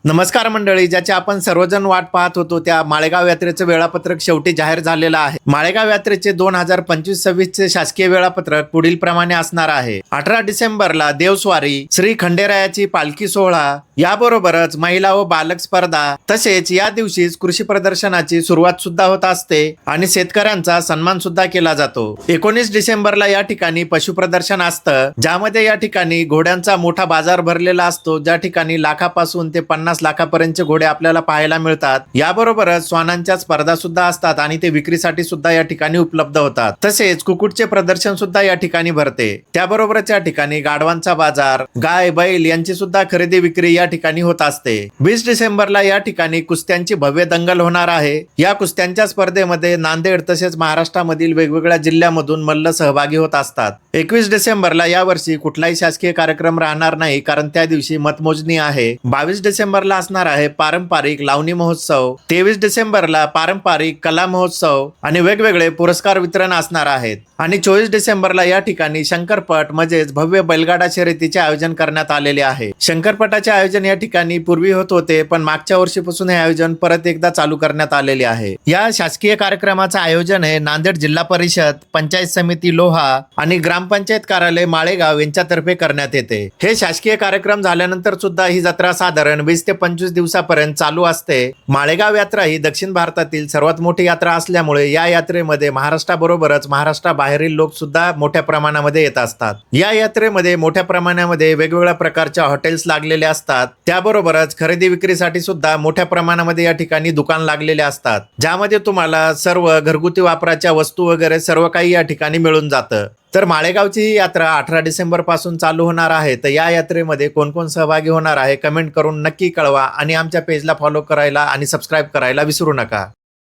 नमस्कार मंडळी, ज्याचे आपण सर्वजण वाट पाहत होतो त्या माळेगाव यात्रेचं वेळापत्रक शेवटी जाहीर झालेलं आहे। माळेगाव यात्रेचे 2025-26 चे शासकीय वेळापत्रक पुढील प्रमाणे असणार आहे। 18 डिसेंबरला देवस्वारी, श्री खंडेरायाची पालखी सोहळा, याबरोबरच महिला व बालक स्पर्धा, तसेच या दिवशीच कृषी प्रदर्शनाची सुरुवात सुद्धा होत असते आणि शेतकऱ्यांचा सन्मान सुद्धा केला जातो। 19 डिसेंबरला या ठिकाणी पशु प्रदर्शन असतं, ज्यामध्ये या ठिकाणी घोड्यांचा मोठा बाजार भरलेला असतो, ज्या ठिकाणी लाखापासून ते 50 लाखापर्यंतचे घोडे आपल्याला पाहायला मिळतात। याबरोबरच श्वानांच्या स्पर्धा सुद्धा असतात आणि ते विक्रीसाठी सुद्धा या ठिकाणी उपलब्ध होतात। तसेच कुक्कुटचे प्रदर्शन सुद्धा या ठिकाणी भरते। त्याबरोबरच या ठिकाणी गाढवांचा बाजार, गाय बैल यांची सुद्धा खरेदी विक्री या ठिकाणी होत असते। 20 डिसेंबरला या ठिकाणी कुस्त्यांची भव्य दंगल होणार आहे। या कुस्त्यांच्या स्पर्धेमध्ये नांदेड तसेच महाराष्ट्रामधील वेगवेगळ्या जिल्ह्यामधून मल्ल सहभागी होत असतात। 21 डिसेंबरला यावर्षी कुठलाही शासकीय कार्यक्रम राहणार नाही, कारण त्या दिवशी मतमोजणी आहे। 22 डिसेंबरला असणार आहे पारंपरिक लावणी महोत्सव। 23 डिसेंबरला पारंपरिक कला महोत्सव आणि वेगवेगळे पुरस्कार वितरण असणार आहेत। आणि 24 डिसेंबरला या ठिकाणी शंकरपट म्हणजेच भव्य बैलगाडा शर्यतीचे आयोजन करण्यात आलेले आहे। शंकरपटाचे आयोजन या ठिकाणी पूर्वी होत होते, पण मागच्या वर्षीपासून हे आयोजन परत एकदा चालू करण्यात आलेले आहे। या शासकीय कार्यक्रमाचं आयोजन हे नांदेड जिल्हा परिषद, पंचायत समिती लोहा आणि ग्रामपंचायत कार्यालय माळेगाव यांच्यातर्फे करण्यात येते। हे शासकीय कार्यक्रम झाल्यानंतर सुद्धा ही जत्रा साधारण 20 ते 25 दिवसापर्यंत चालू असते। माळेगाव यात्रा ही दक्षिण भारतातील सर्वात मोठी यात्रा असल्यामुळे या यात्रेमध्ये महाराष्ट्राबरोबरच महाराष्ट्राबाहेरील लोक सुद्धा मोठ्या प्रमाणामध्ये येत असतात। या यात्रेमध्ये मोठ्या प्रमाणामध्ये वेगवेगळ्या प्रकारच्या हॉटेल्स लागलेले असतात। त्याबरोबरच खरेदी विक्रीसाठी सुद्धा मोठ्या प्रमाणामध्ये या ठिकाणी दुकान लागलेले असतात, ज्यामध्ये तुम्हाला सर्व घरगुती वापराच्या वस्तू वगैरे सर्व काही या ठिकाणी मिळून जातं। तर माळेगावची ही यात्रा 18 डिसेंबर पासून चालू होणार आहे। तर या यात्रेमध्ये कोण कोण सहभागी होणार आहे कमेंट करून नक्की कळवा आणि आमच्या पेजला फॉलो करायला आणि सबस्क्राईब करायला विसरू नका।